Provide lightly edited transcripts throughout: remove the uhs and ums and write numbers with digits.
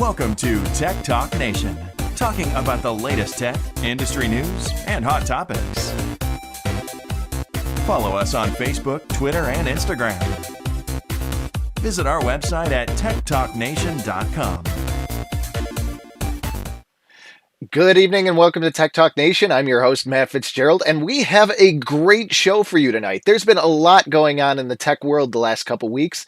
Welcome to Tech Talk Nation, talking about the latest tech, industry news, and hot topics. Follow us on Facebook, Twitter, and Instagram. Visit our website at techtalknation.com. Good evening and welcome to Tech Talk Nation. I'm your host, Matt Fitzgerald, and we have a great show for you tonight. There's been a lot going on in the tech world the last couple weeks.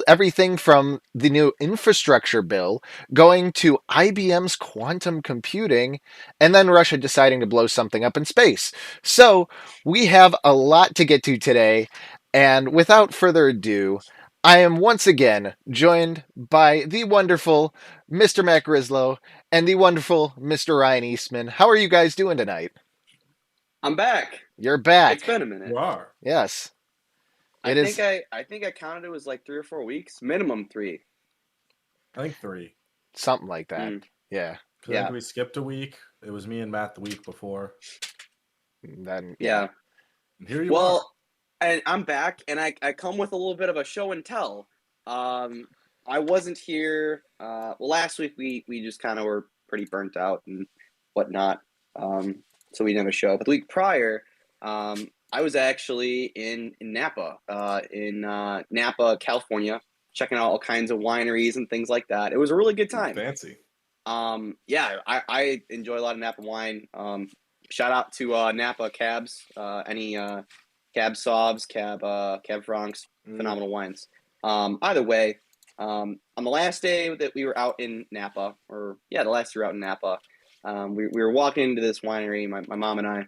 Everything from the new infrastructure bill going to IBM's quantum computing, and then Russia deciding to blow something up in space. So we have a lot to get to today, and without further ado, I am once again joined by the wonderful Mr. Matt Grislow and the wonderful Mr. Ryan Eastman. How are you guys doing tonight? I'm back. You're back. It's been a minute. You are. Yes. I think I counted it was like 3 or 4 weeks, minimum 3. I think 3. Something like that. Yeah. I think we skipped a week. It was me and Matt the week before. Then yeah. And here you are. And I'm back, and I come with a little bit of a show and tell. I wasn't here. Last week we just kind of were pretty burnt out and whatnot, so we didn't have a show. But the week prior, I was actually in Napa, Napa, California, checking out all kinds of wineries and things like that. It was a really good time. Fancy. I enjoy a lot of Napa wine. Shout out to Napa Cabs, any Cab Sauvs, Cab Francs, phenomenal wines. Either way, on the last day that we were out in Napa, the last day we were out in Napa, we were walking into this winery, my mom and I,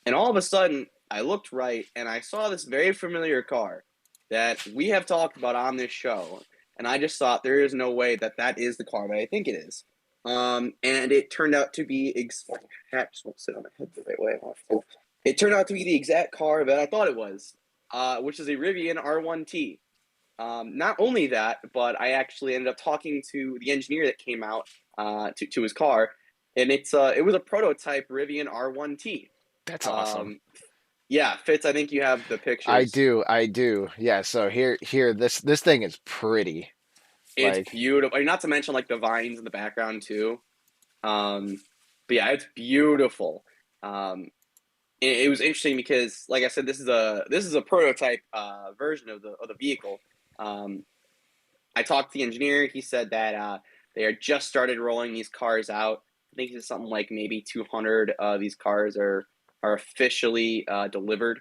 and all of a sudden I looked right and I saw this very familiar car that we have talked about on this show, and I just thought there is no way that is the car that I think it is. And it turned out to be hat just won't sit on my head the right way. It turned out to be the exact car that I thought it was, which is a Rivian R1T. Not only that, but I actually ended up talking to the engineer that came out to his car, and it was a prototype Rivian R1T. That's awesome. Yeah, Fitz, I think you have the pictures. I do. Yeah, so here this thing is pretty. It's beautiful. Not to mention like the vines in the background too. But yeah, it's beautiful. It was interesting because, like I said, this is a prototype version of the vehicle. I talked to the engineer. He said that they are just started rolling these cars out. I think it's something like maybe 200 of these cars are officially delivered.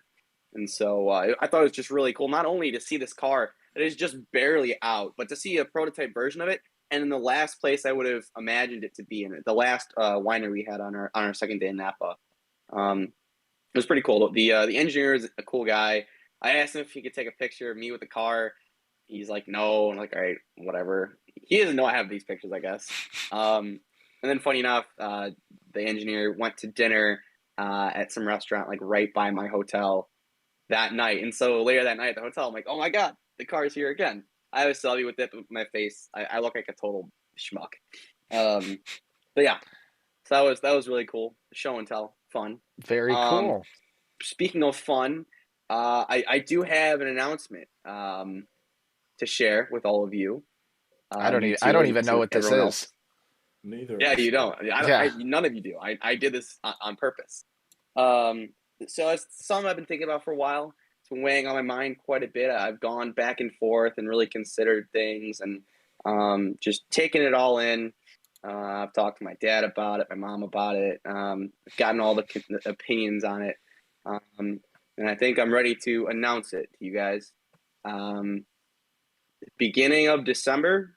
And so I thought it was just really cool, not only to see this car that is just barely out, but to see a prototype version of it. And in the last place I would have imagined it to be in it, the last winery we had on our second day in Napa. It was pretty cool. The engineer is a cool guy. I asked him if he could take a picture of me with the car. He's like, no. I'm like, all right, whatever. He doesn't know I have these pictures, I guess. And then funny enough, the engineer went to dinner at some restaurant like right by my hotel that night. And so later that night at the hotel, I'm like, oh my God, the car's here again. I have a selfie with it with my face. I look like a total schmuck. But yeah, so that was really cool. Show and tell, fun. Very cool. Speaking of fun, I do have an announcement to share with all of you. I don't even know what this is. Else. Neither. Yeah, you don't. None of you do. I did this on purpose. So it's something I've been thinking about for a while. It's been weighing on my mind quite a bit. I've gone back and forth and really considered things and just taken it all in. I've talked to my dad about it, my mom about it. I've gotten all the opinions on it. And I think I'm ready to announce it to you guys. Beginning of December,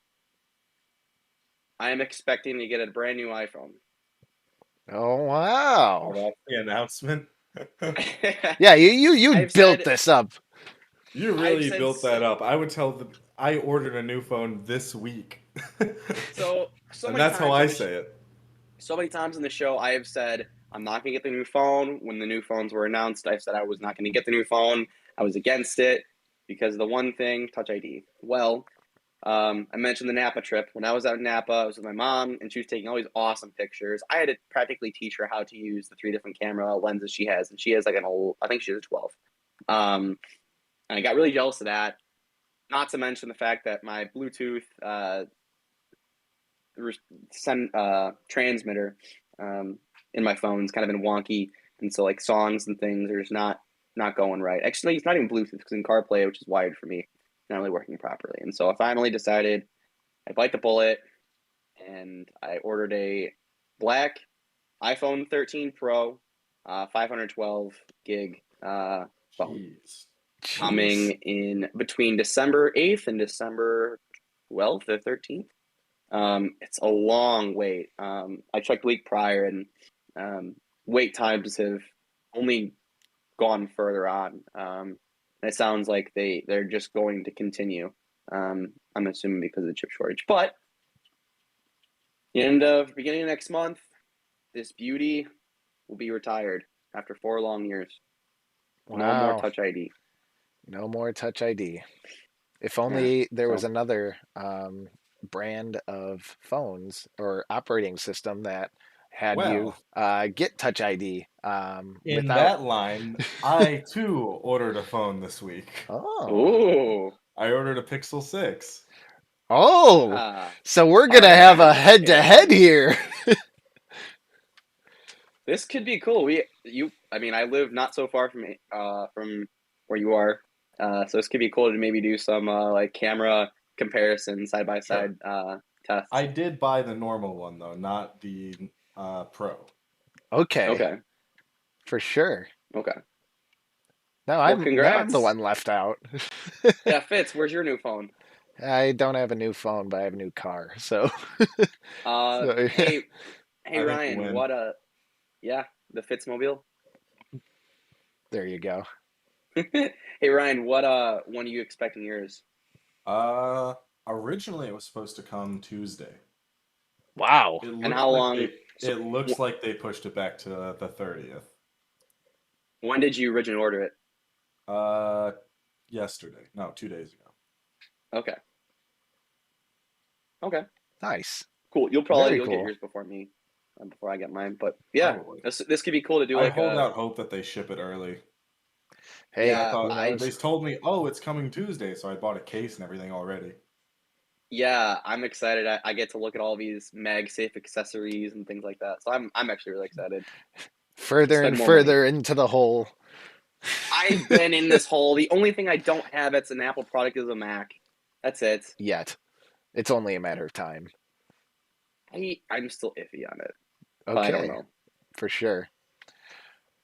I am expecting to get a brand new iPhone. Oh, wow. Oh, that's the announcement. Yeah, you built this up. You really built that up. I would tell them I ordered a new phone this week. So and that's how I say it. So many times in the show, I have said I'm not going to get the new phone. When the new phones were announced, I said I was not going to get the new phone. I was against it because of the one thing, Touch ID. Well, I mentioned the Napa trip. When I was out in Napa, I was with my mom, and she was taking all these awesome pictures. I had to practically teach her how to use the 3 different camera lenses she has, and she has like I think she has a 12. And I got really jealous of that. Not to mention the fact that my Bluetooth send transmitter in my phone is kind of been wonky, and so like songs and things are just not going right. Actually, it's not even Bluetooth because in CarPlay, which is wired for me, not really working properly. And so I finally decided I bite the bullet, and I ordered a black iPhone 13 Pro, 512 gig phone, Jeez. coming in between December 8th and December 12th or 13th. It's a long wait. I checked the week prior, and wait times have only gone further on. And it sounds like they're just going to continue. I'm assuming because of the chip shortage. But beginning of next month, this beauty will be retired after 4 long years. No more Wow. Touch ID. No more Touch ID. If only there was another brand of phones or operating system that had you get Touch ID. In that line, I too ordered a phone this week. Oh. I ordered a Pixel 6. Oh. So we're going to have a head-to-head here. This could be cool. I live not so far from where you are. So this could be cool to maybe do some like camera comparison side by side tests. I did buy the normal one though, not the Pro. Okay. For sure. Okay. No, I'm the one left out. Yeah, Fitz, where's your new phone? I don't have a new phone, but I have a new car. So. Hey Ryan, what the Fitzmobile. There you go. Hey Ryan, what when are you expecting yours? Originally it was supposed to come Tuesday. Wow. And how long? It looks like they pushed it back to the 30th. When did you originally order it? Yesterday. No, 2 days ago. Okay. Nice. Cool. You'll get yours before me, before I get mine. But yeah, this could be cool to do. I hold out hope that they ship it early. Hey, they told me, oh, it's coming Tuesday, so I bought a case and everything already. Yeah, I'm excited. I get to look at all these MagSafe accessories and things like that. So I'm actually really excited. Further and further into the hole. I've been in this hole. The only thing I don't have that's an Apple product is a Mac. That's it. Yet. It's only a matter of time. I'm still iffy on it. Okay. I don't know. For sure.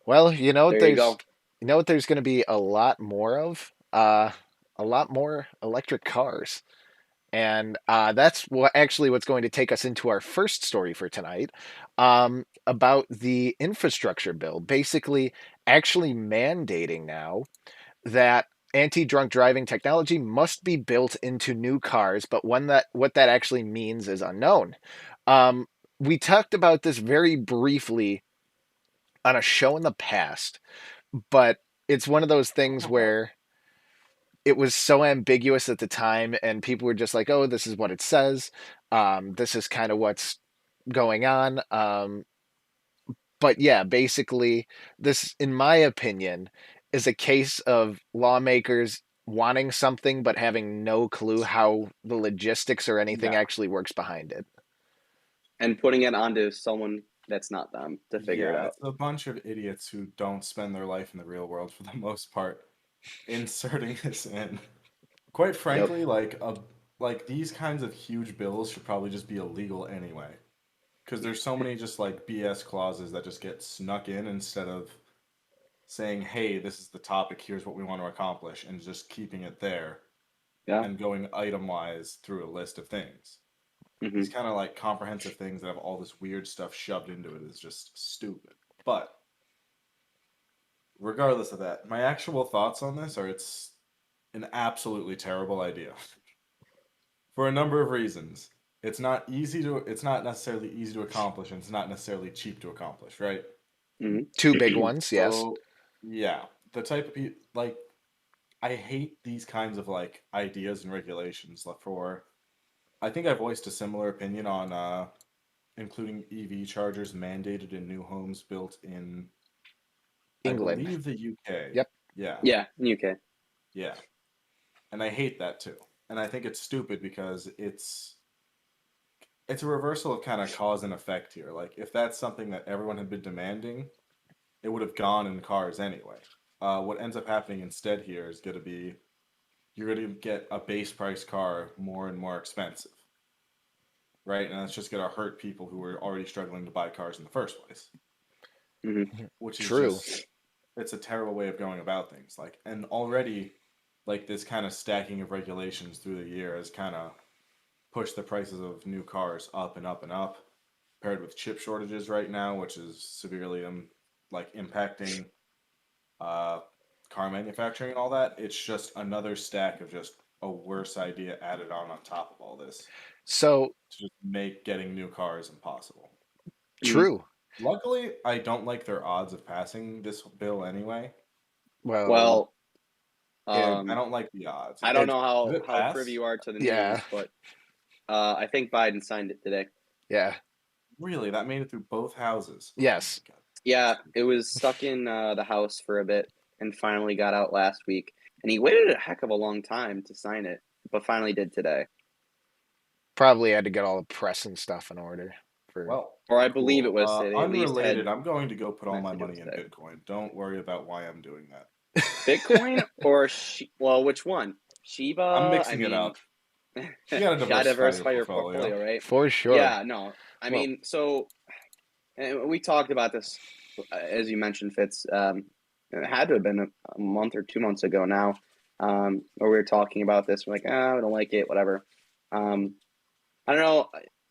Well, you know what there's going to be a lot more of? A lot more electric cars. And that's what's going to take us into our first story for tonight, about the infrastructure bill, basically actually mandating now that anti-drunk driving technology must be built into new cars, but what that actually means is unknown. We talked about this very briefly on a show in the past, but it's one of those things where it was so ambiguous at the time and people were just like, oh, this is what it says. This is kind of what's going on. But yeah, basically this, in my opinion, is a case of lawmakers wanting something but having no clue how the logistics or anything actually works behind it. And putting it onto someone that's not them to figure it out. It's a bunch of idiots who don't spend their life in the real world for the most part inserting this in. Quite frankly, like these kinds of huge bills should probably just be illegal anyway. Because there's so many just like BS clauses that just get snuck in instead of saying, hey, this is the topic, here's what we want to accomplish, and just keeping it there and going item-wise through a list of things. These kind of like comprehensive things that have all this weird stuff shoved into it is just stupid. But regardless of that, my actual thoughts on this are it's an absolutely terrible idea. For a number of reasons. It's not necessarily easy to accomplish, and it's not necessarily cheap to accomplish, right? Mm-hmm. Two big ones, yes. So, yeah. The type of people, like, I hate these kinds of, like, ideas and regulations I think I voiced a similar opinion on including EV chargers mandated in new homes built in England. I believe the UK. Yep. Yeah, UK. Yeah. And I hate that too. And I think it's stupid because it's a reversal of kind of cause and effect here. Like if that's something that everyone had been demanding, it would have gone in cars anyway. What ends up happening instead here is going to be you're going to get a base price car more and more expensive, right? And that's just going to hurt people who were already struggling to buy cars in the first place, Hmm. which is True. just it's a terrible way of going about things. Like, and already, like this kind of stacking of regulations through the year has kind of pushed the prices of new cars up and up and up, paired with chip shortages right now, which is severely like impacting uh, car manufacturing and all that. It's just another stack of just a worse idea added on top of all this So to just make getting new cars impossible. Hmm. true. Luckily, I don't like their odds of passing this bill anyway. Well, Well, And I um, don't like the odds. I don't it, know Did it how privy pass? you are to the yeah, news, but I think Biden signed it today. yeah, Really? That made it through both houses. Oh yes. my god. Yeah, it was stuck in the House for a bit and finally got out last week. And he waited a heck of a long time to sign it, but finally did today. Probably had to get all the press and stuff in order for. Well, Or I believe it cool. was today. They at least Unrelated, had I'm going to go put all my messages money in today. Bitcoin. Don't worry about why I'm doing that. Bitcoin or well, which one? Shiba? I'm I mixing it mean, up. You gotta gotta diversify your your portfolio. portfolio, right? For sure. Yeah, no. I Well, mean, so and we talked about this as you mentioned, Fitz. It had to have been a month or 2 months ago now, where we were talking about this. We're like, I don't like it, whatever. I don't know.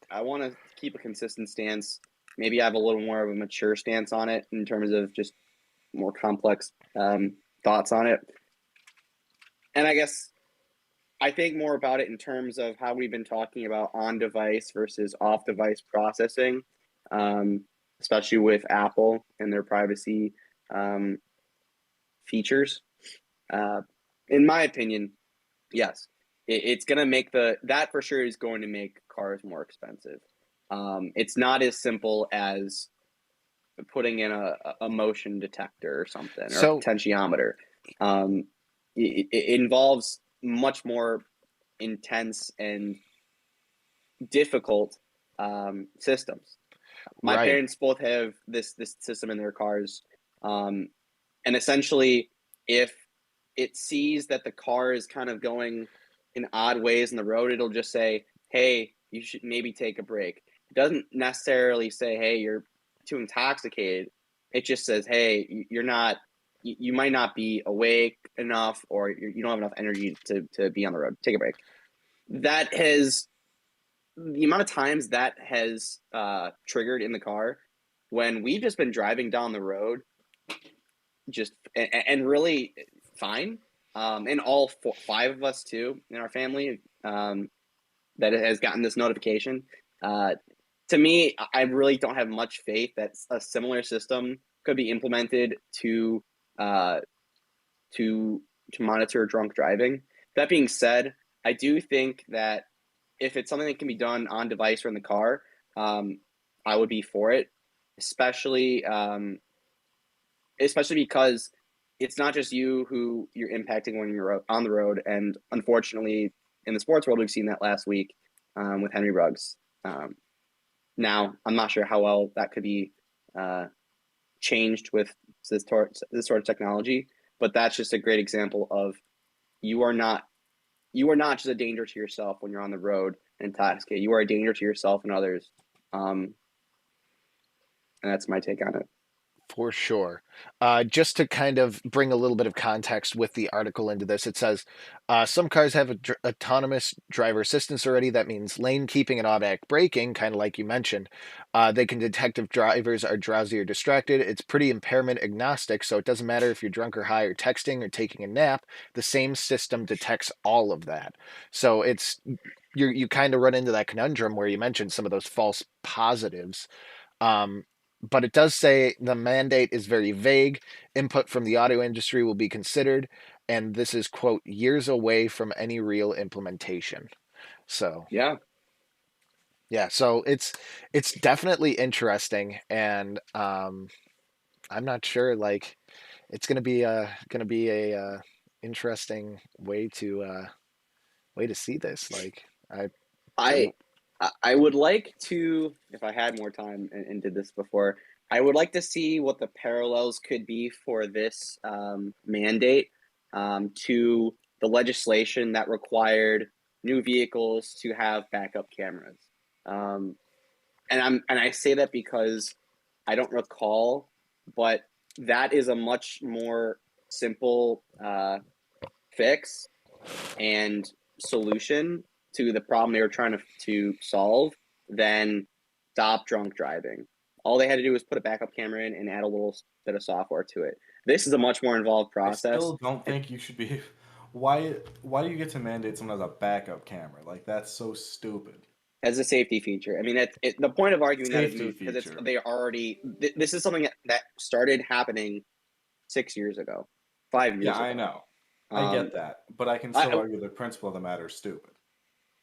I want to keep a consistent stance. Maybe I have a little more of a mature stance on it in terms of just more complex thoughts on it. And I guess I think more about it in terms of how we've been talking about on-device versus off-device processing, um, especially with Apple and their privacy um, features. Uh, in my opinion, yes, it's going to make that for sure is going to make cars more expensive. It's not as simple as putting in a motion detector or something or a so potentiometer. It involves much more intense and difficult systems. My right, parents both have this system in their cars, and essentially, if it sees that the car is kind of going in odd ways in the road, it'll just say, "Hey, you should maybe take a break." It doesn't necessarily say, "Hey, you're too intoxicated." It just says, "Hey, you're not. You might not be awake enough, or you don't have enough energy to be on the road. Take a break." That has the amount of times that has triggered in the car when we've just been driving down the road, just and really fine. And all five of us too in our family that has gotten this notification. To me, I really don't have much faith that a similar system could be implemented uh, to monitor drunk driving. That being said, I do think that if it's something that can be done on device or in the car, I would be for it, especially especially because it's not just you who you're impacting when you're on the road. And unfortunately, in the sports world, we've seen that last week with Henry Ruggs. Now, I'm not sure how well that could be changed with this sort of technology, but that's just a great example of you are not just a danger to yourself when you're on the road and intoxicated. You are a danger to yourself and others. And that's my take on it. for sure. Just to kind of bring a little bit of context with the article into this, it says some cars have autonomous driver assistance already. That means lane keeping and automatic braking, kind of like you mentioned. They can detect if drivers are drowsy or distracted. It's pretty impairment agnostic, so it doesn't matter if you're drunk or high or texting or taking a nap. The same system detects all of that. So it's you kind of run into that conundrum where you mentioned some of those false positives. Um, but it does say the mandate is very vague. Input from the auto industry will be considered, and this is, quote, years away from any real implementation. So Yeah. yeah, so it's definitely interesting, and I'm not sure, like, it's gonna be a interesting way to see this. Like, I I I would like to, if I had more time and did this before, I would like to see what the parallels could be for this mandate to the legislation that required new vehicles to have backup cameras. Um, and I say that because I don't recall, but that is a much more simple fix and solution to the problem they were trying to solve than stop drunk driving. All they had to do was put a backup camera in and add a little bit of software to it. This is a much more involved I process. still don't think you should be. Why do you get to mandate someone has a backup camera? Like that's so stupid. As a safety feature. I mean, the point of arguing that is Safety moot because feature. they already. This is something that started happening 6 years ago, 5 years Yeah, ago. I know. I Um, get that, but I can still argue the principle of the matter is stupid.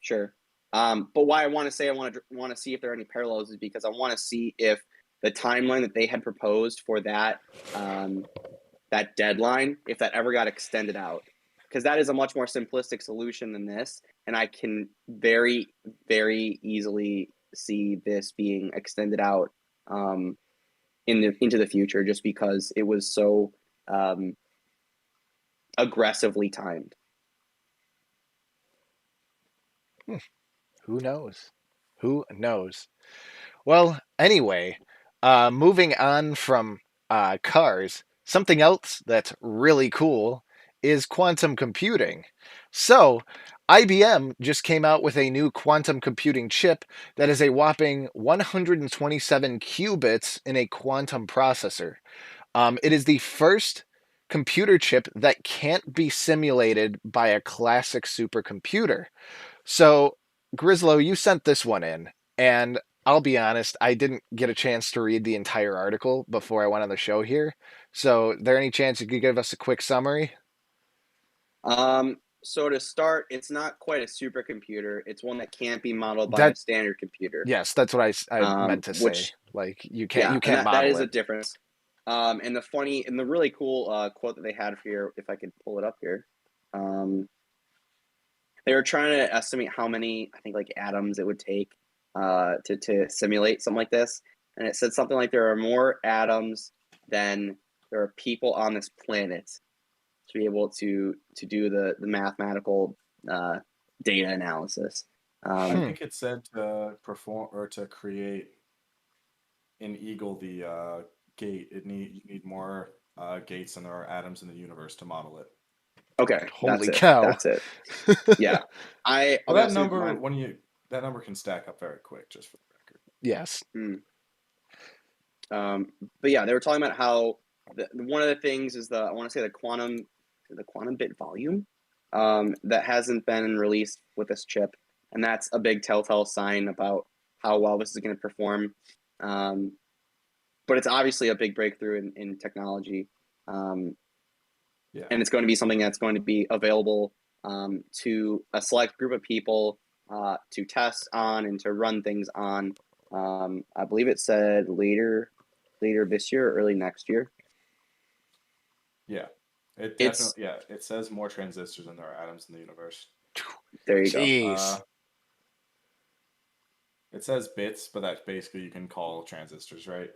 Sure. But why I want to say I want to see if there are any parallels is because I want to see if the timeline that they had proposed for that that deadline, if that ever got extended out, because that is a much more simplistic solution than this, and I can very, very easily see this being extended out into the future, just because it was so aggressively timed. Who knows? Who knows? Well, anyway, moving on from cars, something else that's really cool is quantum computing. So, IBM just came out with a new quantum computing chip that is a whopping 127 qubits in a quantum processor. It is the first computer chip that can't be simulated by a classic supercomputer. So, Grislow, you sent this one in, and I'll be honest, I didn't get a chance to read the entire article before I went on the show here. So, there any chance you could give us a quick summary? So to start, it's not quite a supercomputer. It's one that can't be modeled by a That standard computer. yes, that's what I meant to say. Which Like yeah, you and can't that model is a it. difference. And the funny and the really cool quote that they had here, if I could pull it up here, they were trying to estimate how many, I think, like atoms it would take to simulate something like this, and it said something like there are more atoms than there are people on this planet to be able to do the mathematical data analysis. I think it said to perform or to create in Eagle the gate. You need more gates than there are atoms in the universe to model it. Okay, Holy cow! That's it. Yeah, Well, that number that number can stack up very quick, just for the record. Yes. But yeah, they were talking about how one of the things is I want to say the quantum bit volume that hasn't been released with this chip, and that's a big telltale sign about how well this is going to perform. But it's obviously a big breakthrough in technology. And it's going to be something that's going to be available to a select group of people to test on and to run things on. I believe it said later this year or early next year. Yeah, it says more transistors than there are atoms in the universe. There you Jeez. go. It says bits, but that's basically you can call transistors, right?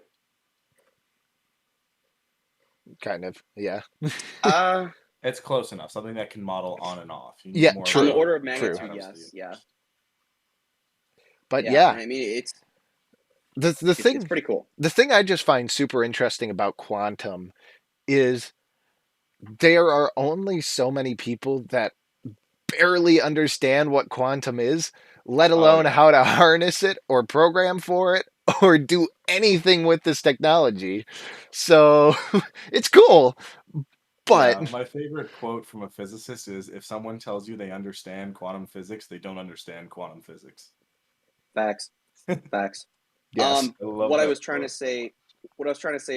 Kind of, yeah. It's close enough. Something that can model on and off. You need Yeah, more true. On the order of magnitude, True. yes, yeah. But yeah, I mean it's thing pretty cool. The thing I just find super interesting about quantum is there are only so many people that barely understand what quantum is, let alone how to harness it or program for it or do anything with this technology. So it's cool. But my favorite quote from a physicist is if someone tells you they understand quantum physics, they don't understand quantum physics. Facts. yes. What I was trying to say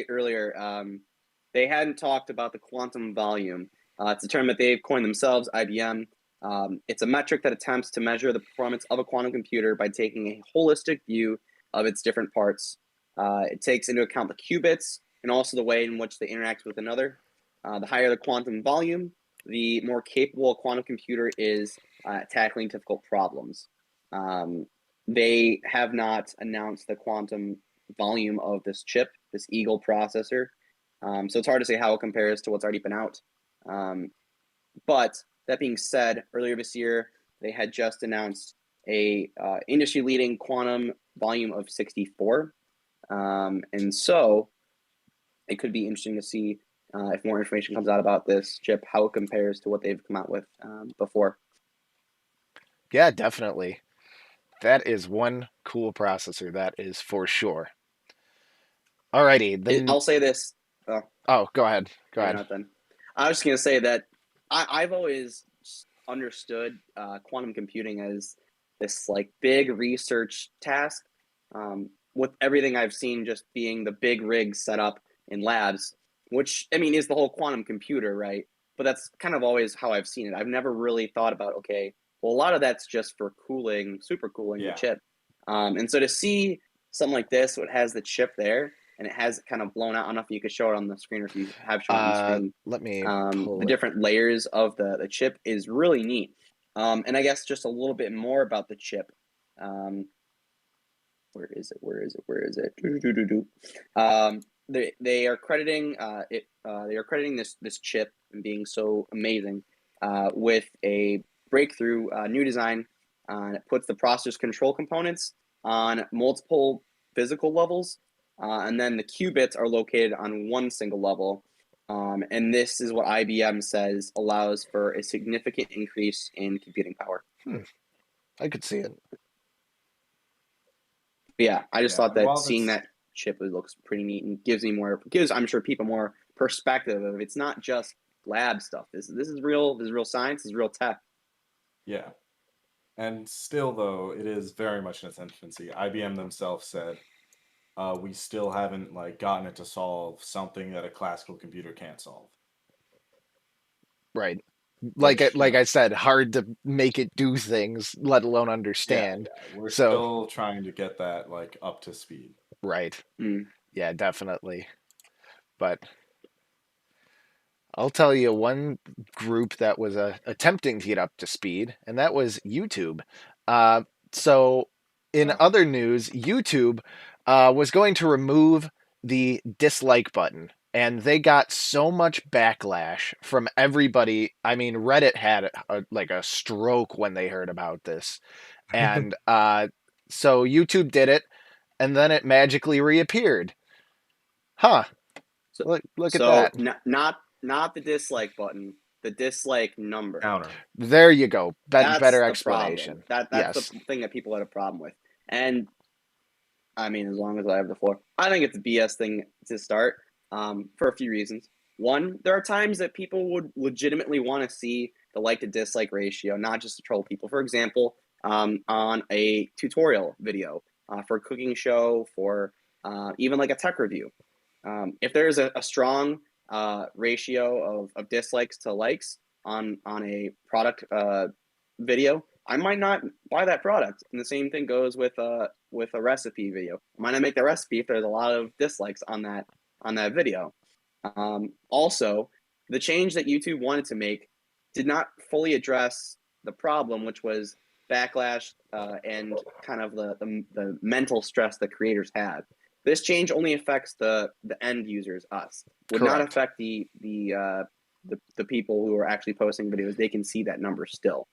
earlier, they hadn't talked about the quantum volume. It's a term that they've coined themselves, IBM. It's a metric that attempts to measure the performance of a quantum computer by taking a holistic view of its different parts. It takes into account the qubits and also the way in which they interact with another. The higher the quantum volume, the more capable a quantum computer is at tackling difficult problems. They have not announced the quantum volume of this chip, this Eagle processor. So it's hard to say how it compares to what's already been out. But that being said, earlier this year, they had just announced a industry-leading quantum volume of 64. And so it could be interesting to see if more information comes out about this chip, how it compares to what they've come out with before. Yeah, definitely. That is one cool processor. That is for sure. Alrighty, then. I'll say this. Oh, go ahead. Go Yeah, ahead. not then. I was just gonna say that I've always understood quantum computing as this like big research task. With everything I've seen, just being the big rigs set up in labs, which I mean is the whole quantum computer, right? But that's kind of always how I've seen it. I've never really thought about, okay, well, a lot of that's just for cooling, super cooling the Yeah. chip. And so to see something like this, what has the chip there, and it has kind of blown out. I don't know if you could show it on the screen or if you have shown it on the screen. Let me pull The it. different layers of the chip is really neat. And I guess just a little bit more about the chip. Where is it? Where is it? Where is it? They are crediting it. They are crediting this chip and being so amazing with a breakthrough new design. It puts the processor's control components on multiple physical levels, and then the qubits are located on one single level. And this is what IBM says allows for a significant increase in computing power. I could see it. But yeah, I just Yeah, thought and that while seeing that's- that chip looks pretty neat and gives I'm sure people more perspective of it's not just lab stuff. This is real. This is real science. This is real tech. Yeah. And still, though, it is very much in its infancy. IBM themselves said, we still haven't like gotten it to solve something that a classical computer can't solve. Right. Like Which, like I said, hard to make it do things, let alone understand. we're So- still trying to get that like up to speed. Right. Mm. Yeah, definitely. But I'll tell you one group that was attempting to get up to speed, and that was YouTube. So in Oh. other news, YouTube was going to remove the dislike button, and they got so much backlash from everybody. I mean, Reddit had like a stroke when they heard about this, and so YouTube did it, and then it magically reappeared. Huh? So- Look at So that. not the dislike button, the dislike number. Counter. There you go. That's Better the explanation. problem. That's Yes. the thing that people had a problem with. And I mean, as long as I have the floor, I think it's a BS thing to start for a few reasons. One, there are times that people would legitimately want to see the like to dislike ratio, not just to troll people. For example, on a tutorial video for a cooking show, for even like a tech review. If there's a strong ratio of dislikes to likes on a product video, I might not buy that product. And the same thing goes with a recipe video. I might not make the recipe if there's a lot of dislikes on that video. Also, the change that YouTube wanted to make did not fully address the problem, which was backlash and kind of the mental stress that creators had. This change only affects the end users, us. Would not Correct. affect the people who are actually posting videos. They can see that number still.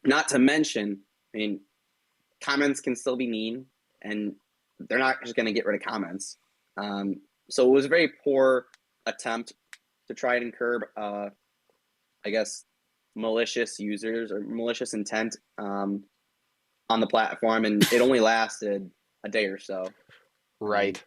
Not to mention, I mean, comments can still be mean, and they're not just going to get rid of comments. So it was a very poor attempt to try and curb, I guess, malicious users or malicious intent on the platform, and it only lasted a day or so. Right.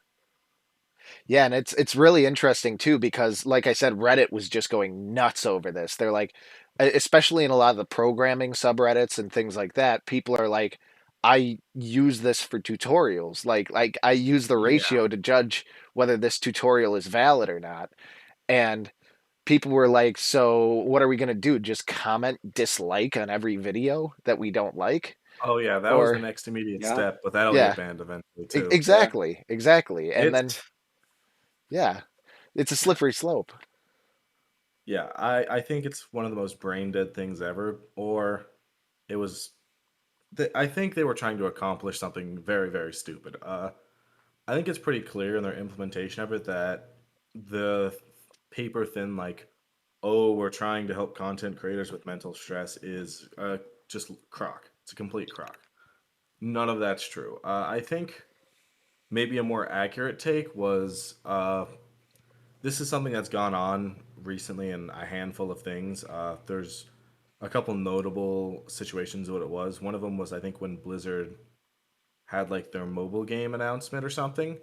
Yeah, and it's really interesting too because, like I said, Reddit was just going nuts over this. They're like, especially in a lot of the programming subreddits and things like that, people are like, I use this for tutorials. Like I use the Yeah. ratio to judge whether this tutorial is valid or not. And people were like, so what are we going to do? Just comment dislike on every video that we don't like? Oh yeah, that was Or- the next immediate Yeah. step, but that'll Yeah. get banned eventually too. Exactly. And then, It's- yeah, it's a slippery slope. yeah, I think it's one of the most brain dead things ever, or it was I think they were trying to accomplish something very, very stupid. I think it's pretty clear in their implementation of it that the paper thin, like, oh, we're trying to help content creators with mental stress is just crock. It's a complete crock. None of that's true. I think maybe a more accurate take was this is something that's gone on recently in a handful of things. There's a couple notable situations of what it was. One of them was, I think, when Blizzard had like their mobile game announcement or something,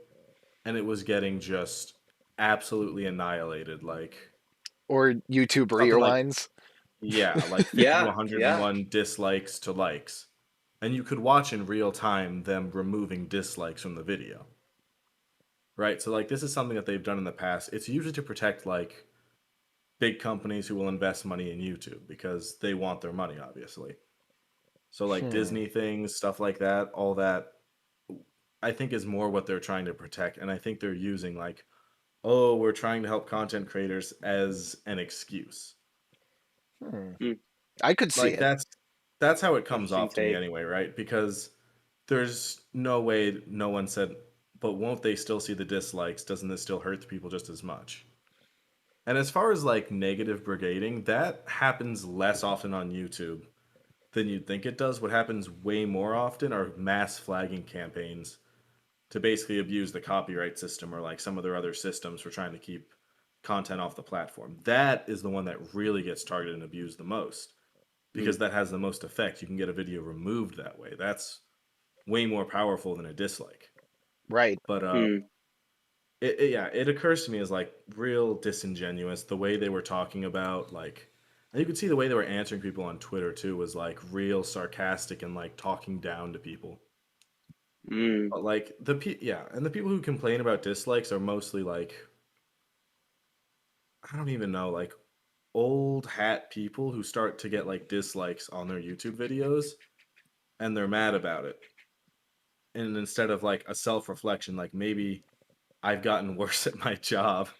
and it was getting just absolutely annihilated. Like Or YouTube something like, rewinds. yeah, like 50 to Yeah, yeah. 101 dislikes to likes. And you could watch in real time them removing dislikes from the video. Right? So like this is something that they've done in the past. It's usually to protect like big companies who will invest money in YouTube because they want their money, obviously. So like Hmm. Disney things, stuff like that, all that I think is more what they're trying to protect. And I think they're using like, oh, we're trying to help content creators as an excuse. Hmm. Mm, I could see Like it. that's how it comes interesting off to me take. anyway, right? Because there's no way no one said, but won't they still see the dislikes? Doesn't this still hurt the people just as much? And as far as like negative brigading, that happens less often on YouTube than you'd think it does. What happens way more often are mass flagging campaigns to basically abuse the copyright system or like some of their other systems for trying to keep content off the platform. That is the one that really gets targeted and abused the most because Mm, that has the most effect. You can get a video removed that way. That's way more powerful than a dislike. Right. But mm, yeah, it occurs to me as like real disingenuous the way they were talking about like and you could see the way they were answering people on Twitter too was like real sarcastic and like talking down to people. mm. But like yeah, and the people who complain about dislikes are mostly like I don't even know, like old hat people who start to get like dislikes on their YouTube videos and they're mad about it. And instead of like a self-reflection like maybe I've gotten worse at my job,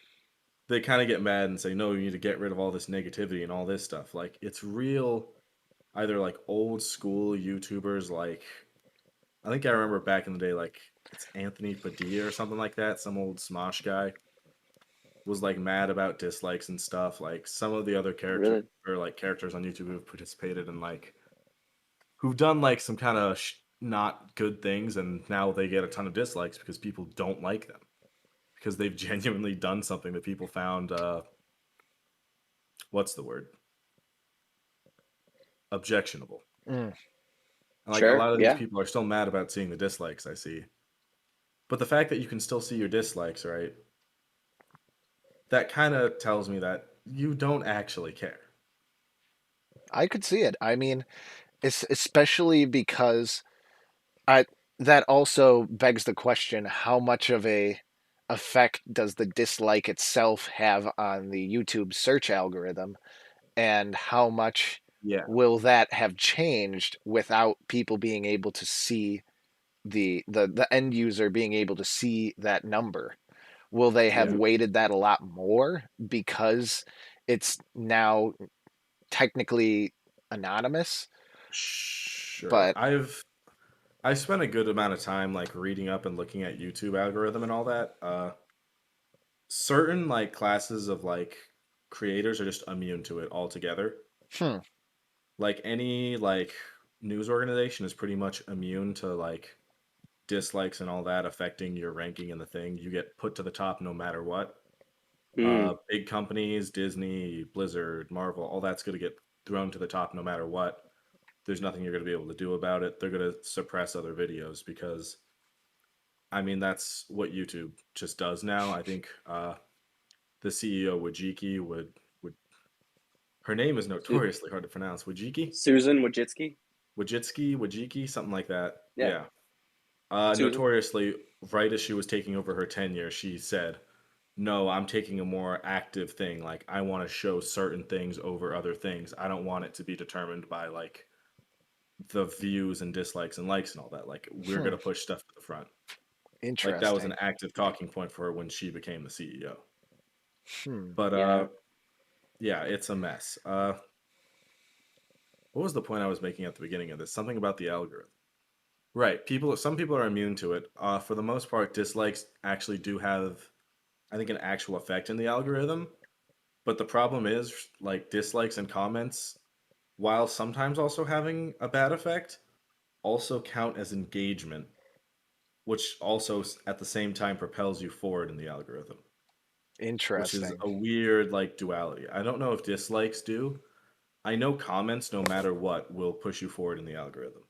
they kind of get mad and say no, you need to get rid of all this negativity and all this stuff. Like it's real either like old school YouTubers like I think I remember back in the day like it's Anthony Padilla or something like that, some old Smosh guy was like mad about dislikes and stuff. Like some of the other characters Really? or like characters on YouTube who've participated in like who've done like some kind of not good things, and now they get a ton of dislikes because people don't like them because they've genuinely done something that people found what's the word objectionable. Mm. And like a Sure. lot of these Yeah. people are still mad about seeing the dislikes I see, but the fact that you can still see your dislikes, right? That kind of tells me that you don't actually care. I could see it. I mean, it's especially because I that also begs the question, how much of a effect does the dislike itself have on the YouTube search algorithm, and how much Yeah. will that have changed without people being able to see the end user being able to see that number? Will they have Yeah. weighted that a lot more because it's now technically anonymous? Sure. But I spent a good amount of time like reading up and looking at YouTube algorithm and all that. Certain like classes of like creators are just immune to it altogether. hmm, Like any like news organization is pretty much immune to like dislikes and all that affecting your ranking in the thing. You get put to the top no matter what. Mm, Big companies, Disney, Blizzard, Marvel, all that's going to get thrown to the top no matter what. There's nothing you're going to be able to do about it. They're going to suppress other videos because I mean, that's what YouTube just does now. I think the CEO Wojcicki would her name is Su- notoriously hard to pronounce. Wojcicki, Susan Wojcicki. Wojcicki, something like that. Yeah. Yeah. Susan. Notoriously, right as she was taking over her tenure, she said, "No, I'm taking a more active thing. Like I want to show certain things over other things. I don't want it to be determined by like the views and dislikes and likes and all that. Like we're hmm, gonna push stuff to the front." Like that was an interesting. active talking point for her when she became the CEO. Hmm. But Yeah. yeah, it's a mess. What was the point I was making at the beginning of this? Something about the algorithm. Right. Some people are immune to it. For the most part, dislikes actually do have, I think, an actual effect in the algorithm. But the problem is, like, dislikes and comments, while sometimes also having a bad effect, also count as engagement, which also at the same time propels you forward in the algorithm, which is Interesting. a weird like duality. I don't know if dislikes do. I know comments, no matter what, will push you forward in the algorithm.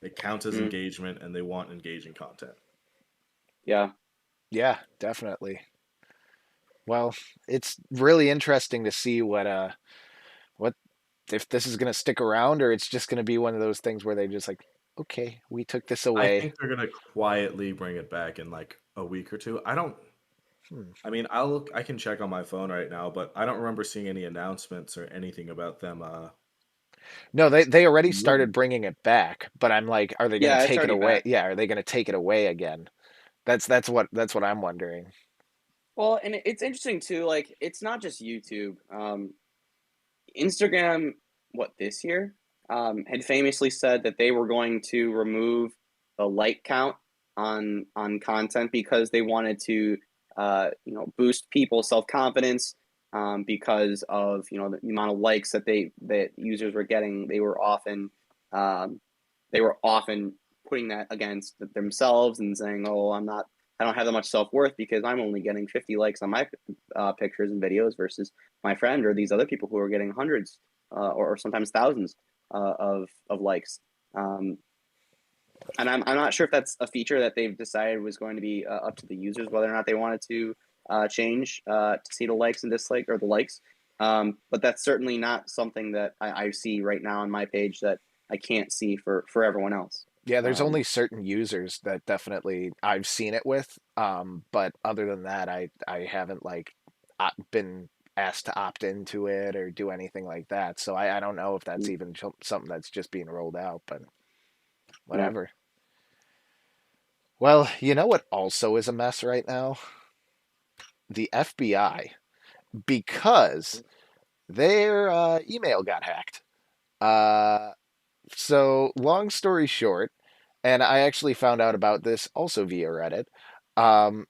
It counts as Mm, engagement, and they want engaging content. yeah. Yeah, definitely. Well, it's really interesting to see what if this is going to stick around or it's just going to be one of those things where they just like, okay, we took this I away. think they're gonna quietly bring it back in like a week or two. I don't. Hmm. I mean, I'll look. I can check on my phone right now, but I don't remember seeing any announcements or anything about them. No, they already Removing started bringing it back, but I'm like, are they going to Yeah, it's take it already away? back. Yeah, are they going to take it away again? That's what I'm wondering. Well, and it's interesting too, like, it's not just YouTube. Instagram, what, this year, had famously said that they were going to remove the like count on content because they wanted to, boost people's self confidence. Because of the amount of likes that users were getting, um, they were often putting that against themselves and saying, "Oh, I don't have that much self worth because I'm only getting 50 likes on my pictures and videos versus my friend or these other people who are getting hundreds or sometimes thousands of likes." Um, and I'm not sure if that's a feature that they've decided was going to be up to the users whether or not they wanted to change to see the likes and dislike or the likes. But that's certainly not something that I see right now on my page that I can't see for everyone else. Yeah, there's Um, only certain users that definitely I've seen it with. But other than that, I haven't like been asked to opt into it or do anything like that. So I don't know if that's even something that's just being rolled out, but yeah. whatever. Well, you know what also is a mess right now? The FBI, because their email got hacked. Uh, so long story short, and I actually found out about this also via Reddit. Um,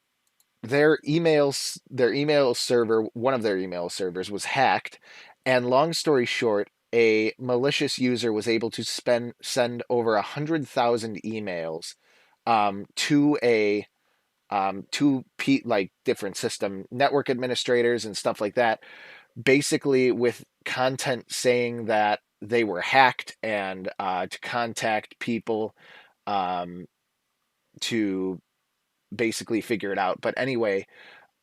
their email server, one of their email servers was hacked, and long story short, a malicious user was able to send over 100,000 emails to like different system network administrators and stuff like that, basically with content saying that they were hacked and to contact people um, to basically figure it out. But anyway,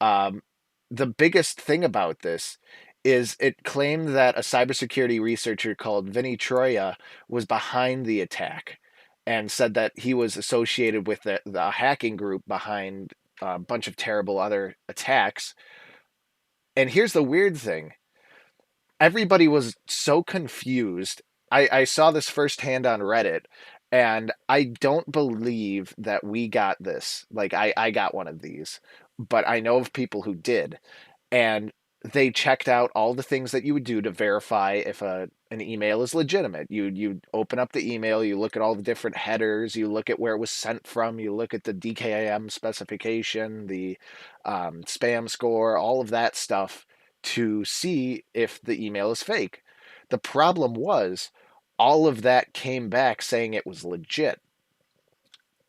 um, the biggest thing about this is it claimed that a cybersecurity researcher called Vinny Troya was behind the attack and said that he was associated with the hacking group behind a bunch of terrible other attacks. And here's the weird thing, everybody was so confused. I saw this firsthand on Reddit, and I don't believe that we got this. Like, I got one of these, but I know of people who did. And they checked out all the things that you would do to verify if an email is legitimate. You open up the email, you look at all the different headers, you look at where it was sent from, you look at the DKIM specification, the spam score, all of that stuff to see if the email is fake. The problem was all of that came back saying it was legit.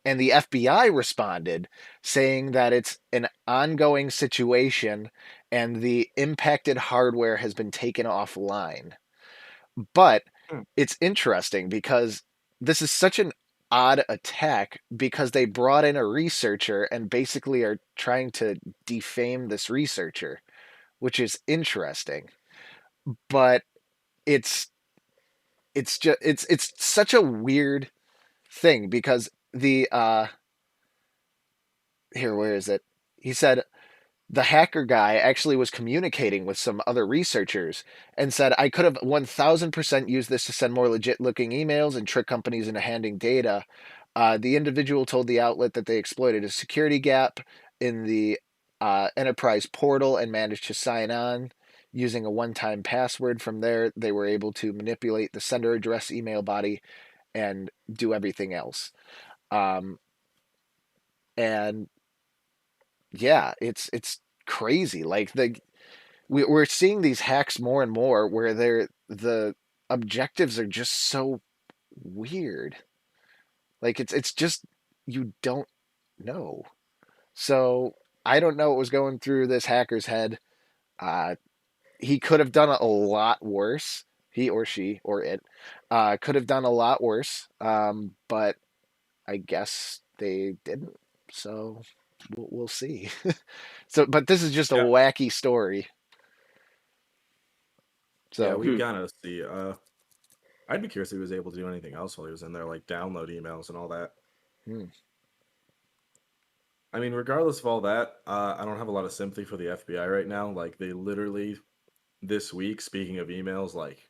And the FBI responded saying that it's an ongoing situation and the impacted hardware has been taken offline. But Hmm. it's interesting because this is such an odd attack because they brought in a researcher and basically are trying to defame this researcher, which is interesting. But it's it's such a weird thing because the here, where is it? He said the hacker guy actually was communicating with some other researchers and said, I could have 1000% used this to send more legit looking emails and trick companies into handing data. The individual told the outlet that they exploited a security gap in the enterprise portal and managed to sign on. using a one-time password. From there, they were able to manipulate the sender address, email body, and do everything else. Um, and yeah, it's crazy. Like we're seeing these hacks more and more where the objectives are just so weird. Like it's just you don't know. So I don't know what was going through this hacker's head. Uh, he could have done a lot worse. He or she or it could have done a lot worse. But I guess they didn't. So we'll see. So, but this is just a Yeah. wacky story. Yeah, So we gotta see. I'd be curious if he was able to do anything else while he was in there, like download emails and all that. hmm. I mean, regardless of all that, I don't have a lot of sympathy for the FBI right now. Like, they literally this week, speaking of emails, like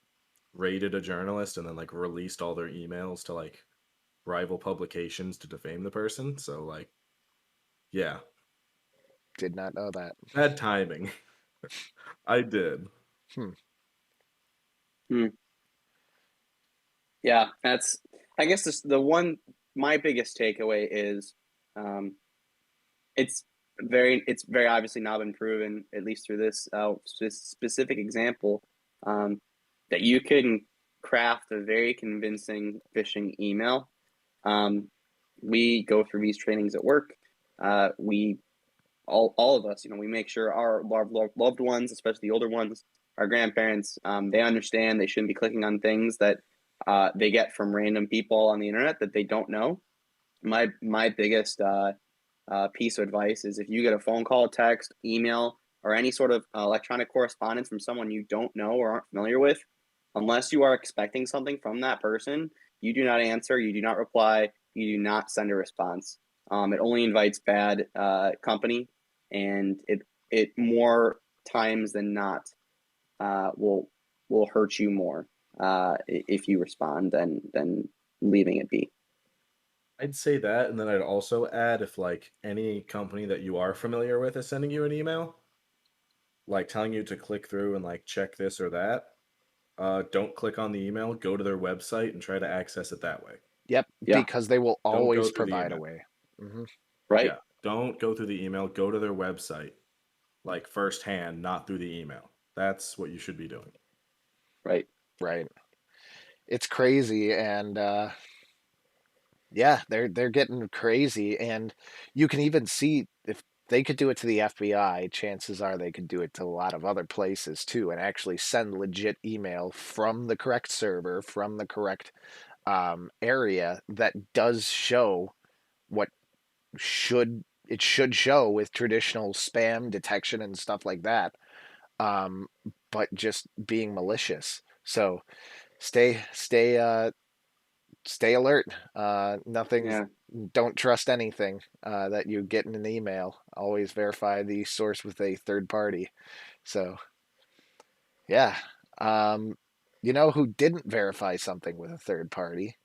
raided a journalist and then like released all their emails to like rival publications to defame the person. So like, yeah, Did not know that. bad timing. I did. Yeah, that's. I guess the one. My biggest takeaway is, it's very obviously not been proven, at least through this specific example, that you can craft a very convincing phishing email. We go through these trainings at work. We all of us, we make sure our loved ones, especially the older ones, our grandparents, they understand they shouldn't be clicking on things that they get from random people on the internet that they don't know. My biggest piece of advice is if you get a phone call, text, email, or any sort of electronic correspondence from someone you don't know or aren't familiar with, unless you are expecting something from that person, you do not answer, you do not reply, you do not send a response. It only invites bad company, and it more times than not will hurt you more if you respond than leaving it be. I'd say that, and then I'd also add if like any company that you are familiar with is sending you an email, like telling you to click through and like check this or that, don't click on the email, go to their website and try to access it that way. Yep, Yeah. because they will Don't go always through the provide a email. way. hmm Right? Yeah, don't go through the email, go to their website, like firsthand, not through the email. That's what you should be doing. Right. Right. It's crazy, and yeah, they're getting crazy, and you can even see if they could do it to the FBI, chances are they could do it to a lot of other places too, and actually send legit email from the correct server, from the correct area that does show what should show with traditional spam detection and stuff like that. Um, but just being malicious. So stay alert. Nothing's Yeah. Don't trust anything that you get in an email. Always verify the source with a third party. So yeah. You know who didn't verify something with a third party?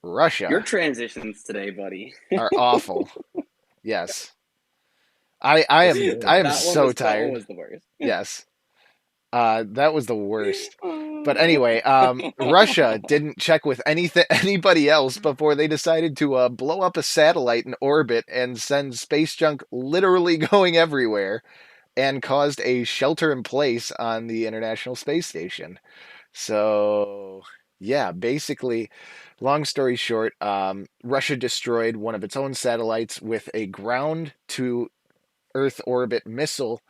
Russia. Your transitions today, buddy. Are awful. Yes. I am so That one tired. was the worst. Yes. That was the worst. But anyway, Russia didn't check with anybody else before they decided to blow up a satellite in orbit and send space junk literally going everywhere, and caused a shelter in place on the International Space Station. So yeah, basically, long story short, Russia destroyed one of its own satellites with a ground to Earth orbit missile,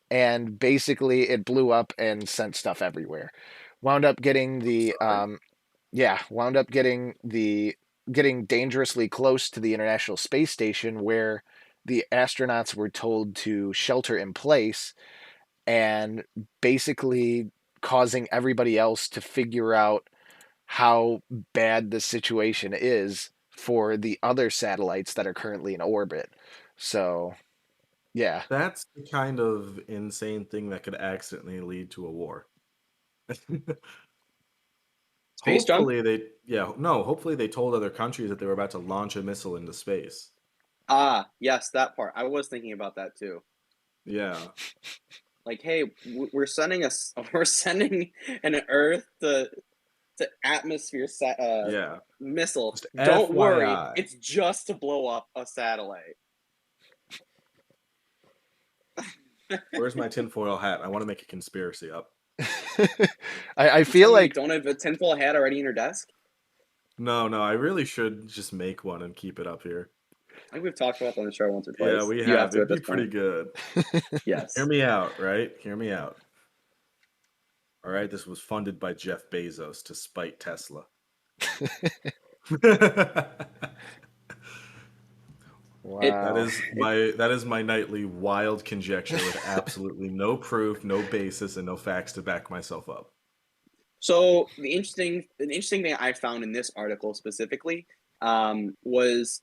and basically it blew up and sent stuff everywhere. Wound up getting the wound up getting dangerously close to the International Space Station, where the astronauts were told to shelter in place, and basically causing everybody else to figure out how bad the situation is for the other satellites that are currently in orbit. So yeah. That's the kind of insane thing that could accidentally lead to a war. Space junk? Hopefully they told other countries that they were about to launch a missile into space. Yes, that part. I was thinking about that too. Yeah. like, hey, we're sending we're sending an Earth to atmosphere Yeah. missile. Just Don't worry, FYI. it's just to blow up a satellite. Where's my tinfoil hat? I want to make a conspiracy up. I You feel tell me you like don't have a tinfoil hat already in your desk. No, I really should just make one and keep it up here. I think we've talked about that on the show once or twice. Yeah, we You have have. to at It'd be this pretty point. good. Yes. Hear me out, right? Hear me out. All right, this was funded by Jeff Bezos to spite Tesla. wow. That is my nightly wild conjecture with absolutely no proof, no basis, and no facts to back myself up. So the interesting thing I found in this article specifically was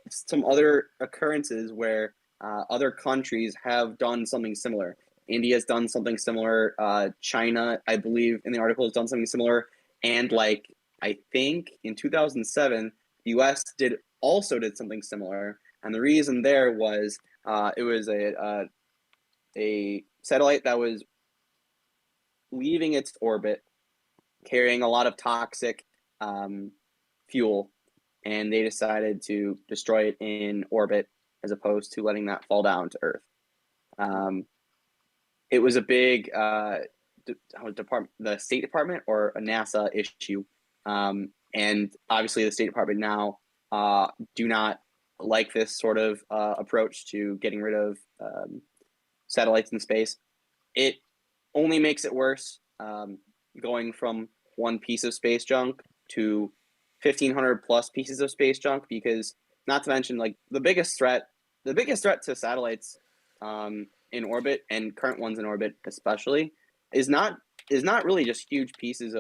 some other occurrences where other countries have done something similar. India's done something similar. China, I believe, in the article has done something similar. And like I think in 2007, the U.S. did something similar. And the reason there was it was a satellite that was leaving its orbit, carrying a lot of toxic fuel, and they decided to destroy it in orbit as opposed to letting that fall down to Earth. It was a big the State Department or a NASA issue, and obviously the State Department now do not like this sort of approach to getting rid of satellites in space. It only makes it worse, going from one piece of space junk to 1,500 plus pieces of space junk, because not to mention like the biggest threat to satellites in orbit, and current ones in orbit especially, is not really just huge pieces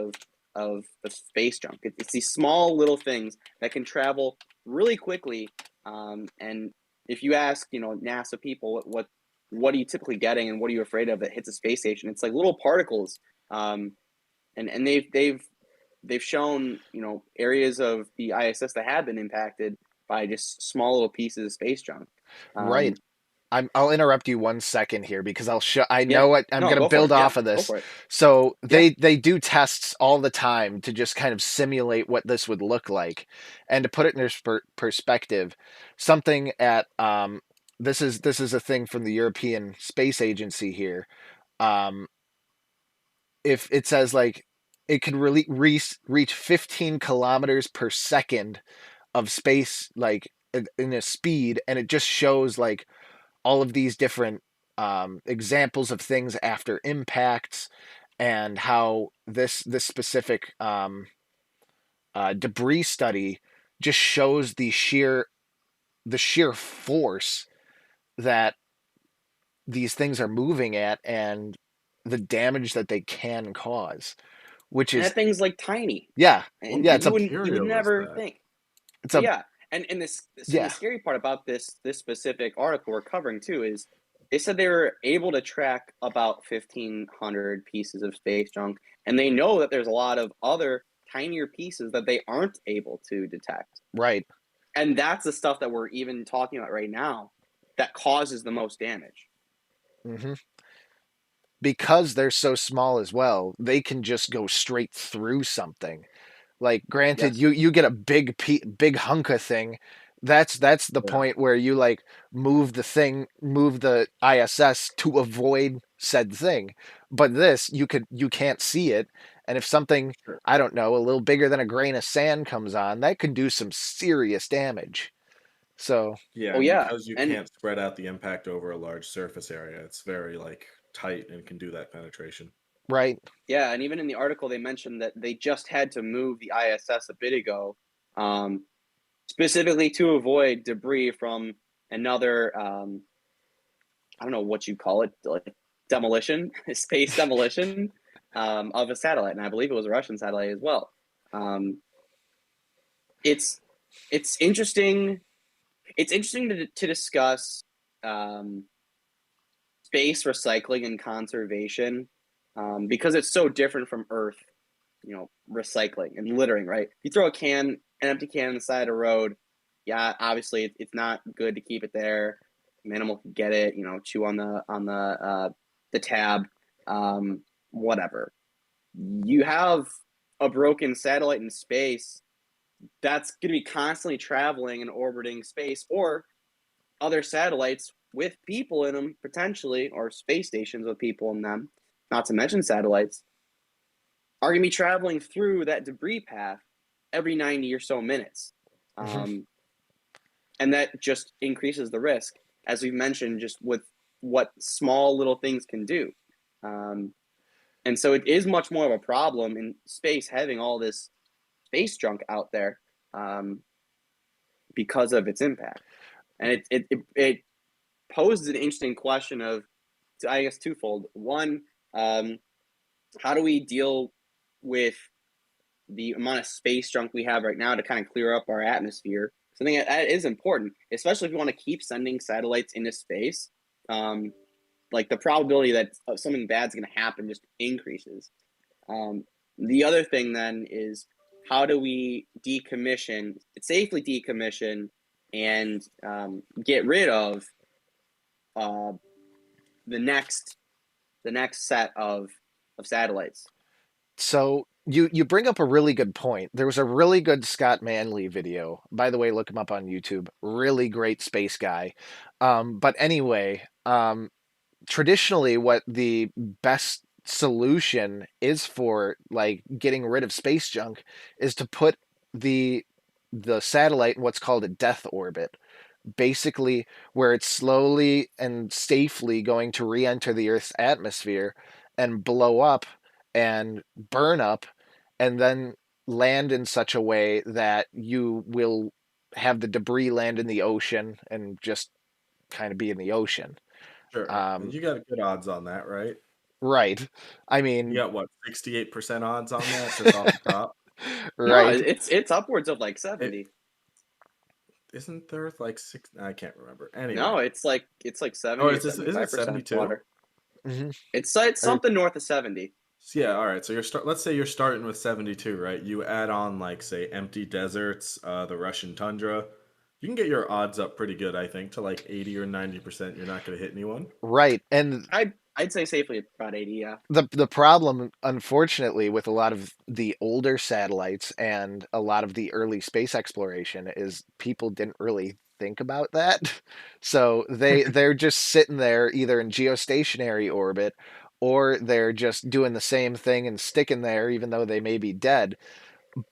of space junk. It's these small little things that can travel really quickly. And if you ask, NASA people what are you typically getting and what are you afraid of that hits a space station, it's like little particles. And they've shown, areas of the ISS that have been impacted by just small little pieces of space junk. Right. I'll interrupt you 1 second here because I Yeah. know what I'm No, going to go for build it. off Yeah, of go this. for it. So Yeah. they do tests all the time to just kind of simulate what this would look like, and to put it in perspective, something at this is a thing from the European Space Agency here. If it says like it could really reach 15 kilometers per second of space, like in a speed, and it just shows like all of these different examples of things after impacts, and how this specific debris study just shows the sheer force that these things are moving at, and the damage that they can cause, which And is that thing's like tiny. yeah And yeah What it's a you would material is never that? think. it's But a yeah, and this so yeah the scary part about this specific article we're covering too is they said they were able to track about 1,500 pieces of space junk, and they know that there's a lot of other tinier pieces that they aren't able to detect. right. And that's the stuff that we're even talking about right now that causes the most damage. hmm because they're so small as well, they can just go straight through something. Like, granted, Yes. you get a big hunk of thing. That's the Yeah. point where you like move the ISS to avoid said thing. But this, you can't see it, and if something, Sure. I don't know, a little bigger than a grain of sand comes on, that could do some serious damage. So Yeah, Oh and yeah. because you And can't spread out the impact over a large surface area, it's very like tight and can do that penetration. right, yeah, and even in the article they mentioned that they just had to move the ISS a bit ago, specifically to avoid debris from another I don't know what you call it, like demolition, space demolition of a satellite, and I believe it was a Russian satellite as well. It's it's interesting. It's interesting to discuss space recycling and conservation, because it's so different from Earth, recycling and littering, right? You throw an empty can on the side of the road, yeah, obviously it's not good to keep it there. An animal can get it, chew on the the tab, whatever. You have a broken satellite in space that's going to be constantly traveling and orbiting space, or other satellites with people in them potentially, or space stations with people in them, not to mention satellites, are going to be traveling through that debris path every 90 or so minutes. Mhm. And that just increases the risk, as we've mentioned, just with what small little things can do. And so it is much more of a problem in space having all this space junk out there, because of its impact. And it poses an interesting question of, I guess, twofold. One, how do we deal with the amount of space junk we have right now to kind of clear up our atmosphere? So I think that is important, especially if we want to keep sending satellites into space. Like the probability that something bad's going to happen just increases. The other thing then is, how do we safely decommission and get rid of the next set of satellites? So you bring up a really good point. There was a really good Scott Manley video. By the way, look him up on YouTube. Really great space guy. But anyway, traditionally, what the best solution is for like getting rid of space junk is to put the satellite in what's called a death orbit, basically where it's slowly and safely going to re-enter the Earth's atmosphere and blow up and burn up and then land in such a way that you will have the debris land in the ocean and just kind of be in the ocean. Sure. Um, You got good odds on that, right? right. I You mean, got what, 68% odds on that just off the top? No, right. it's upwards of like It 70. isn't there like six, I can't remember. Anyway. No, it's like Oh, 70 or isn't it 75% 72? water. Mhm. It's Or- something north of 70. So yeah, all right. So let's say you're starting with 72, right? You add on like say empty deserts, the Russian tundra. You can get your odds up pretty good, I think, to like 80 or 90% you're not going to hit anyone. right. And I'd say safely about 80. Yeah. the problem, unfortunately, with a lot of the older satellites and a lot of the early space exploration is people didn't really think about that. So they're just sitting there either in geostationary orbit or they're just doing the same thing and sticking there even though they may be dead.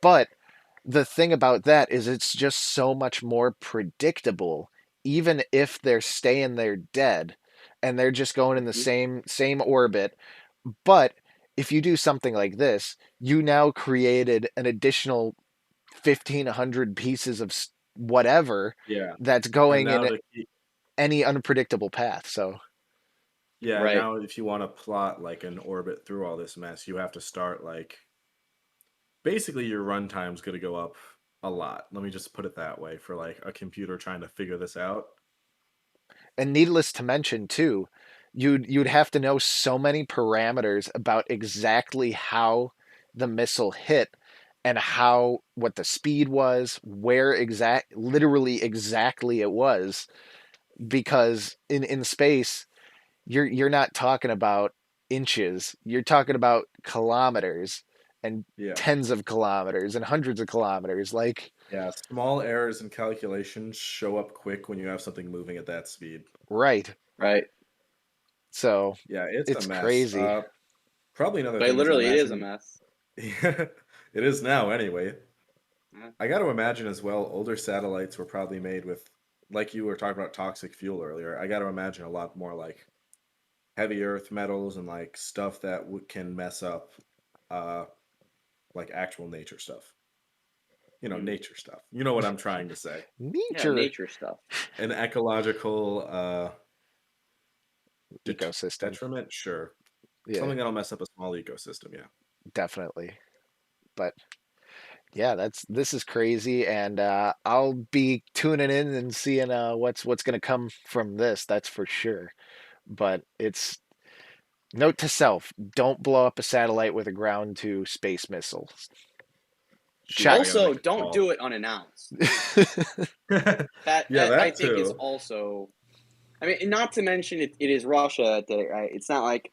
But the thing about that is it's just so much more predictable, even if they're staying there dead and they're just going in the Mhm. same orbit. But if you do something like this, you now created an additional 1,500 pieces of whatever Yeah. that's And going now in to keep, any unpredictable path. So yeah, Right. now if you want to plot like an orbit through all this mess, you have to start like basically your runtime's going to go up a lot. Let me just put it that way for like a computer trying to figure this out. and needless to mention too, you'd have to know so many parameters about exactly how the missile hit and how what the speed was, where literally exactly it was, because in space you're not talking about inches, you're talking about kilometers and Yeah. tens of kilometers and hundreds of kilometers, like Yeah, small errors in calculations show up quick when you have something moving at that speed. right. Right. So Yeah, it's a it's mess. crazy. Probably another But thing is I literally, it is a imagine mess. it is now anyway. Yeah. I got to imagine as well, older satellites were probably made with, like you were talking about toxic fuel earlier. I got to imagine a lot more like heavy earth metals and like stuff that can mess up, uh, like actual nature stuff. Mhm. Nature stuff. You know what I'm trying to say. Yeah, Nature nature stuff. An ecological ecosystem. detriment, sure. Yeah, Something that'll mess up a small ecosystem, yeah. definitely. But yeah, this is crazy, and I'll be tuning in and seeing what's going to come from this. That's for sure. But it's note to self: don't blow up a satellite with a ground to space missile. Shoot, I Check. gotta Also, make a don't call. do it unannounced. Yeah, That I that think is too. also I mean, not to mention it is Russia that did it, right? It's not like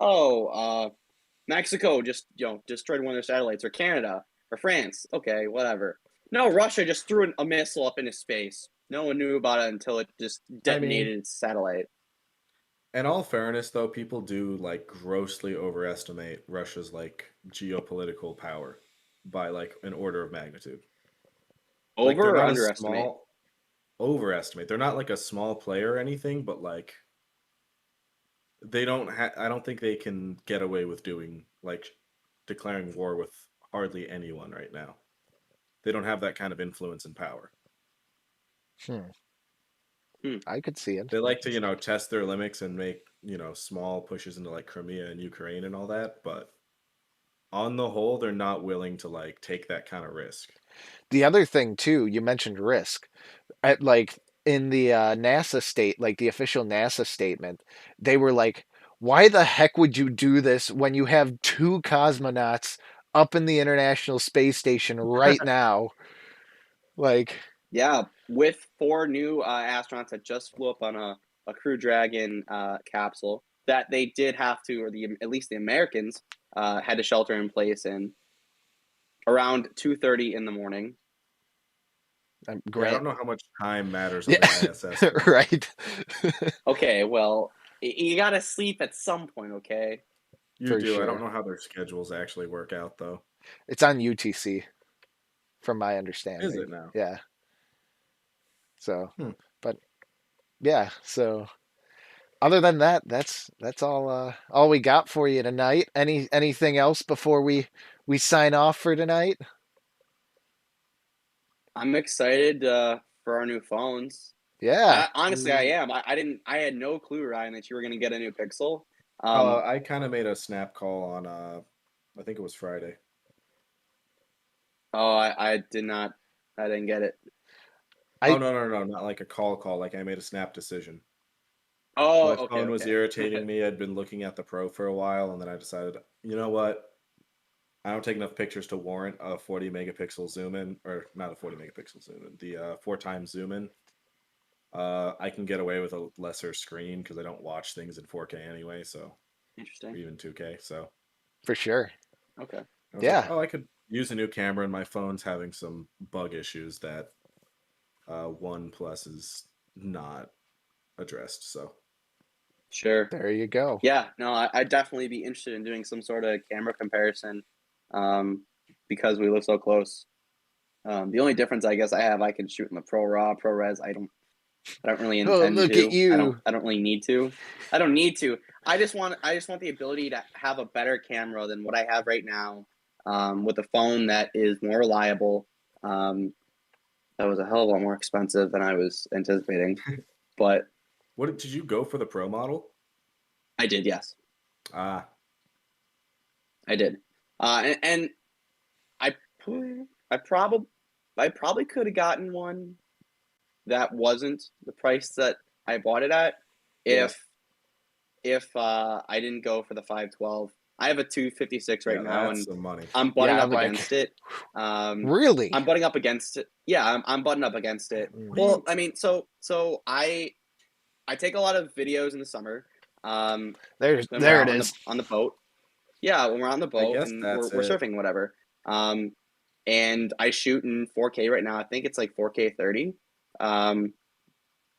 Mexico just destroyed one of their satellites, or Canada or France. Okay, whatever. No, Russia just threw a missile up into space. No one knew about it until it just I mean, detonated its satellite. in all fairness, though, people do like grossly overestimate Russia's like geopolitical power by like an order of magnitude. Like they're Over or not a underestimate? small overestimate. They're not like a small player or anything, but like they don't I don't think they can get away with doing like declaring war with hardly anyone right now. They don't have that kind of influence and power. Hmm. Hmm. I could see it. They like to, test their limits and make, small pushes into like Crimea and Ukraine and all that, but on the whole, they're not willing to like take that kind of risk. The other thing too, you mentioned risk. At like in the NASA state, like the official NASA statement, they were like, "Why the heck would you do this when you have two cosmonauts up in the International Space Station right now?" Like, Yeah, with 4 new astronauts that just flew up on a Crew Dragon capsule that they did have to, or at least the Americans had to shelter in place in around 2:30 in the morning. Yeah, I Grant, don't know how much time matters on yeah, the ISS. right. Okay, well, you gotta sleep at some point, okay? You For do. I don't sure. know how their schedules actually work out, though. It's on UTC, from my Is understanding. it now? Yeah. So, Hmm. but yeah. So, other than that, that's all we got for you tonight. Anything else before we sign off for tonight? I'm excited for our new phones. Yeah. Honestly, I am. I had no clue, Ryan, that you were gonna get a new Pixel. I kind of made a snap call on, I think it was Friday. Oh, I did not. I didn't get it. I No, not like a call. Like I made a snap decision. Oh, My okay, phone was okay. irritating me. I'd been looking at the Pro for a while, and then I decided, you know what? I don't take enough pictures to warrant a 40 megapixel zoom in, or not a 40 megapixel zoom in, the 4 times zoom in. I can get away with a lesser screen because I don't watch things in 4K anyway, so or Interesting. even 2K. So for sure. Okay. I was like, Yeah. oh, I could use a new camera, and my phone's having some bug issues that OnePlus is not addressed. So Sure. There you go. Yeah, no, I'd definitely be interested in doing some sort of camera comparison, because we live so close. The only difference I guess I can shoot in the ProRes. I don't really Oh, intend look at to. you. I don't really need to. I don't need to. I just want the ability to have a better camera than what I have right now, with a phone that is more reliable. That was a hell of a lot more expensive than I was anticipating, but what did you go for the Pro model? I did, yes. Ah, I did. And I I probably could have gotten one that wasn't the price that I bought it at yeah, if I didn't go for the 512. I have a 256 right yeah, now, that's and some money. I'm Yeah, butting I'm up like, against it. Um, really? I'm butting up against it. Yeah, I'm butting up against it. Mm. Well, I mean, so I take a lot of videos in the summer. When we're There it out is. on the boat. Yeah, when we're on the I boat guess and that's we're it. surfing, whatever. And I shoot in 4K right now. I think it's like 4K 30. Um,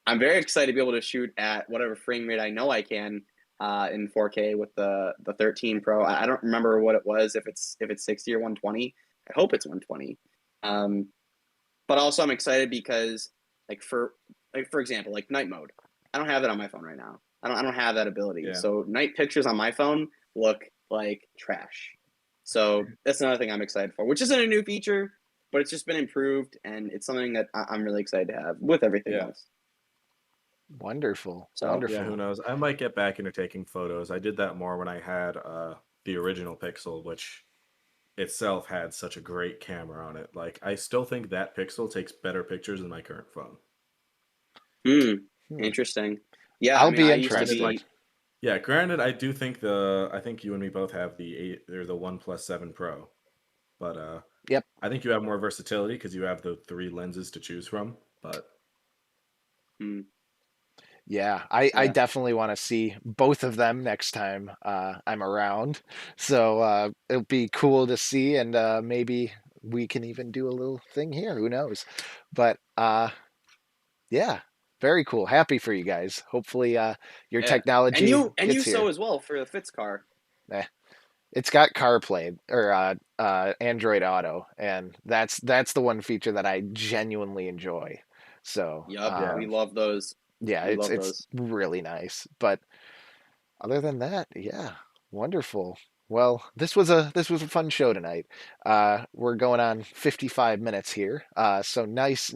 I'm very excited to be able to shoot at whatever frame rate I know I can in 4K with the 13 Pro. I don't remember what it was, if it's 60 or 120. I hope it's 120. But also I'm excited because for example, like night mode. I don't have that on my phone right now. I don't have that ability. Yeah. So night pictures on my phone look like trash. So that's another thing I'm excited for, which isn't a new feature, but it's just been improved, and it's something that I'm really excited to have with everything Yeah. else. Wonderful. So, Wonderful. Yeah, who knows? I might get back into taking photos. I did that more when I had the original Pixel, which itself had such a great camera on it. Like, I still think that Pixel takes better pictures than my current phone. Hmm. Interesting. Yeah, I'll I mean, be I used to interested. be. Yeah, granted, I do think I think you and me both have the OnePlus 7 Pro, but Yep. I think you have more versatility because you have the 3 lenses to choose from. But Hmm. Yeah, I Yeah. definitely want to see both of them next time I'm around. So it'll be cool to see, and maybe we can even do a little thing here. Who knows? But yeah, very cool. Happy for you guys. Hopefully your Yeah. technology And you gets here. so as well for the Fitz car. Eh, it's got CarPlay or Android Auto, and that's the one feature that I genuinely enjoy. So Yup. Yeah. We love those. yeah, We it's love it's those. really nice. But other than that, yeah, wonderful. Well, this was a fun show tonight. We're going on 55 minutes here, so nice,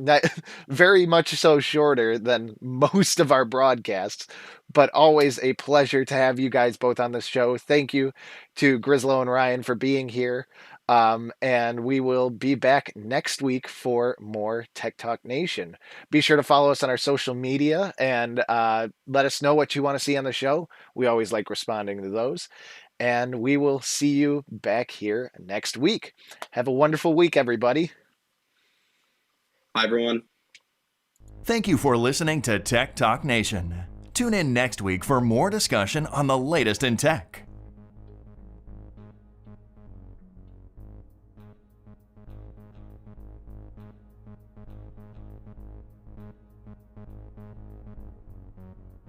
very much so shorter than most of our broadcasts, but always a pleasure to have you guys both on this show. Thank you to Grislow and Ryan for being here, and we will be back next week for more Tech Talk Nation. Be sure to follow us on our social media and let us know what you want to see on the show. We always like responding to those. And we will see you back here next week. Have a wonderful week, everybody. Bye, everyone. Thank you for listening to Tech Talk Nation. Tune in next week for more discussion on the latest in tech.